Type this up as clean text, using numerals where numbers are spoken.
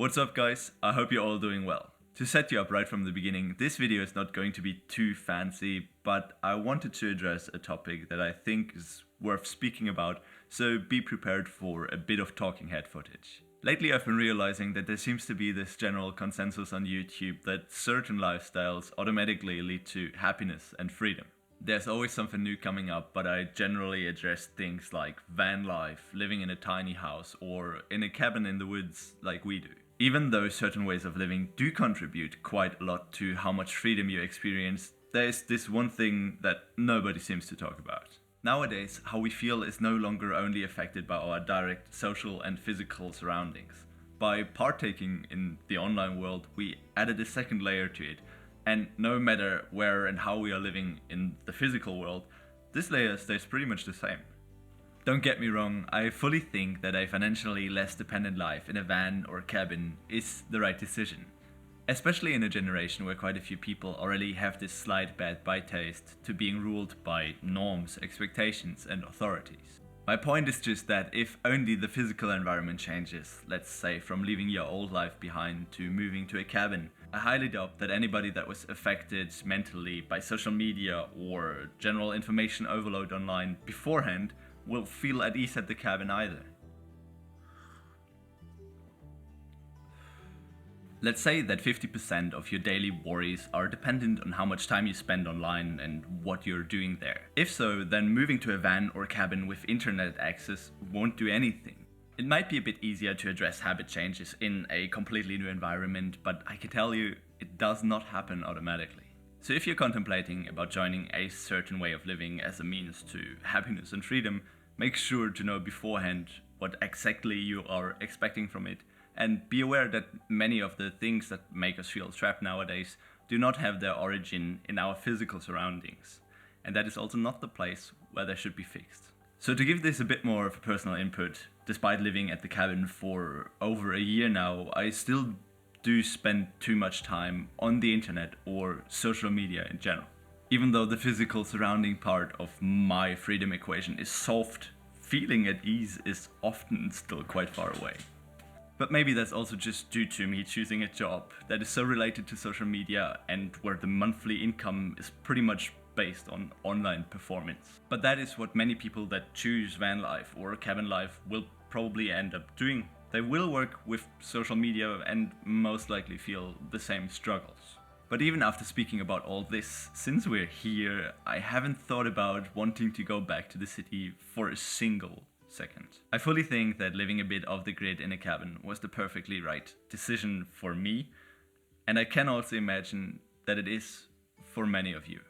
What's up guys, I hope you're all doing well. To set you up right from the beginning, this video is not going to be too fancy, but I wanted to address a topic that I think is worth speaking about, so be prepared for a bit of talking head footage. Lately I've been realizing that there seems to be this general consensus on YouTube that certain lifestyles automatically lead to happiness and freedom. There's always something new coming up, but I generally address things like van life, living in a tiny house, or in a cabin in the woods like we do. Even though certain ways of living do contribute quite a lot to how much freedom you experience, there is this one thing that nobody seems to talk about. Nowadays, how we feel is no longer only affected by our direct social and physical surroundings. By partaking in the online world, we added a second layer to it. And no matter where and how we are living in the physical world, this layer stays pretty much the same. Don't get me wrong, I fully think that a financially less dependent life in a van or cabin is the right decision. Especially in a generation where quite a few people already have this slight bad bite taste to being ruled by norms, expectations and authorities. My point is just that if only the physical environment changes, let's say from leaving your old life behind to moving to a cabin, I highly doubt that anybody that was affected mentally by social media or general information overload online beforehand will feel at ease at the cabin either. Let's say that 50% of your daily worries are dependent on how much time you spend online and what you're doing there. If so, then moving to a van or cabin with internet access won't do anything. It might be a bit easier to address habit changes in a completely new environment, but I can tell you, it does not happen automatically. So if you're contemplating about joining a certain way of living as a means to happiness and freedom, make sure to know beforehand what exactly you are expecting from it. And be aware that many of the things that make us feel trapped nowadays do not have their origin in our physical surroundings. And that is also not the place where they should be fixed. So to give this a bit more of a personal input, despite living at the cabin for over a year now, I still do spend too much time on the internet or social media in general. Even though the physical surrounding part of my freedom equation is solved, feeling at ease is often still quite far away. But maybe that's also just due to me choosing a job that is so related to social media and where the monthly income is pretty much based on online performance. But that is what many people that choose van life or cabin life will probably end up doing. They will work with social media and most likely feel the same struggles. But even after speaking about all this, since we're here, I haven't thought about wanting to go back to the city for a single second. I fully think that living a bit off the grid in a cabin was the perfectly right decision for me, and I can also imagine that it is for many of you.